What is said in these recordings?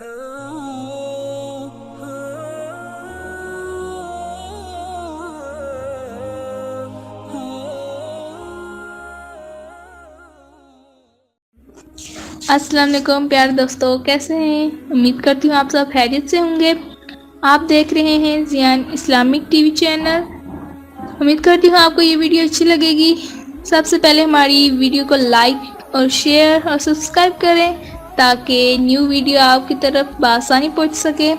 السلام علیکم پیارے دوستو، کیسے ہیں؟ امید کرتی ہوں آپ سب خیریت سے ہوں گے۔ آپ دیکھ رہے ہیں Ziyan Islamic T V channel. امید کرتی ہوں آپ کو یہ ویڈیو اچھی لگے گی۔ سب سے پہلے ہماری ویڈیو کو لائک اور شیئر اور سبسکرائب کریں تاکہ نیو ویڈیو آپ کی طرف بآسانی پہنچ سکے۔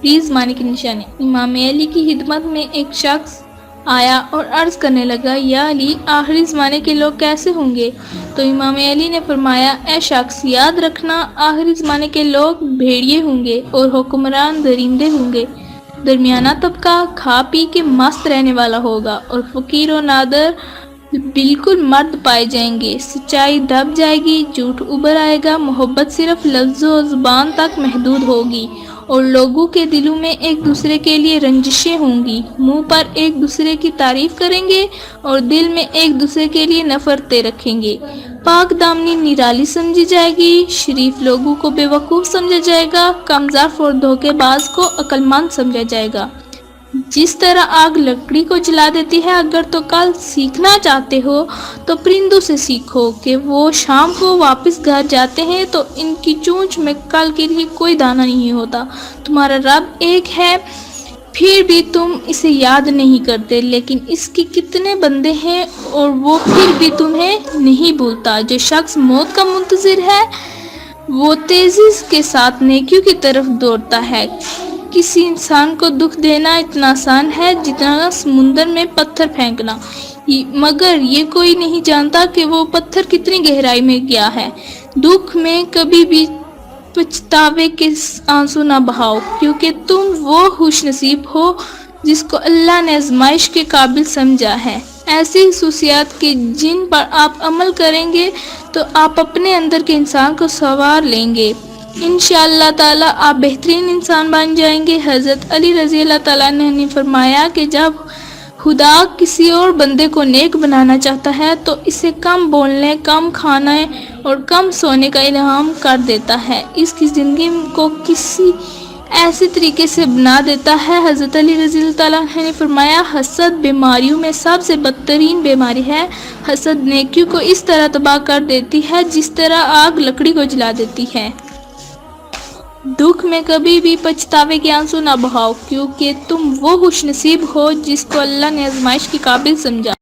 پلیز مانے کی نشانی۔ امام علی کی خدمت میں ایک شخص آیا اور عرض کرنے لگا، یا علی، آخری زمانے کے لوگ کیسے ہوں گے؟ تو امام علی نے فرمایا، اے شخص، یاد رکھنا، آخری زمانے کے لوگ بھیڑیے ہوں گے اور حکمران درندے ہوں گے۔ درمیانہ طبقہ کھا پی کے مست رہنے والا ہوگا اور فقیر و نادر بالکل مرد پائے جائیں گے۔ سچائی دب جائے گی، جھوٹ ابھر آئے گا، محبت صرف لفظوں و زبان تک محدود ہوگی اور لوگوں کے دلوں میں ایک دوسرے کے لیے رنجشیں ہوں گی۔ منہ پر ایک دوسرے کی تعریف کریں گے اور دل میں ایک دوسرے کے لیے نفرتیں رکھیں گے۔ پاک دامنی نرالی سمجھی جائے گی، شریف لوگوں کو بے وقوف سمجھا جائے گا، کم ظرف اور دھوکے باز کو عقل مند سمجھا جائے گا۔ جس طرح آگ لکڑی کو جلا دیتی ہے، اگر تو کل سیکھنا چاہتے ہو تو پرندوں سے سیکھو کہ وہ شام کو واپس گھر جاتے ہیں تو ان کی چونچ میں کل کے لیے کوئی دانہ نہیں ہوتا۔ تمہارا رب ایک ہے، پھر بھی تم اسے یاد نہیں کرتے، لیکن اس کے کتنے بندے ہیں اور وہ پھر بھی تمہیں نہیں بھولتا۔ جو شخص موت کا منتظر ہے وہ تیزی کے ساتھ نیکیوں کی طرف دوڑتا ہے۔ کسی انسان کو دکھ دینا اتنا آسان ہے جتنا سمندر میں پتھر پھینکنا، مگر یہ کوئی نہیں جانتا کہ وہ پتھر کتنی گہرائی میں گیا ہے۔ دکھ میں کبھی بھی پچھتاوے کے آنسو نہ بہاؤ، کیونکہ تم وہ خوش نصیب ہو جس کو اللہ نے آزمائش کے قابل سمجھا ہے۔ ایسی خصوصیات کہ جن پر آپ عمل کریں گے تو آپ اپنے اندر کے انسان کو سنوار لیں گے۔ انشاءاللہ تعالی آپ بہترین انسان بن جائیں گے۔ حضرت علی رضی اللہ تعالیٰ عنہ نے فرمایا کہ جب خدا کسی اور بندے کو نیک بنانا چاہتا ہے تو اسے کم بولنے، کم کھانے اور کم سونے کا الہام کر دیتا ہے، اس کی زندگی کو کسی ایسے طریقے سے بنا دیتا ہے۔ حضرت علی رضی اللہ تعالیٰ عنہ نے فرمایا، حسد بیماریوں میں سب سے بدترین بیماری ہے۔ حسد نیکیوں کو اس طرح تباہ کر دیتی ہے جس طرح آگ لکڑی کو جلا دیتی ہے۔ دکھ میں کبھی بھی پچھتاوے کے آنسو نہ بہاؤ، کیونکہ تم وہ خوش نصیب ہو جس کو اللہ نے آزمائش کے قابل سمجھا۔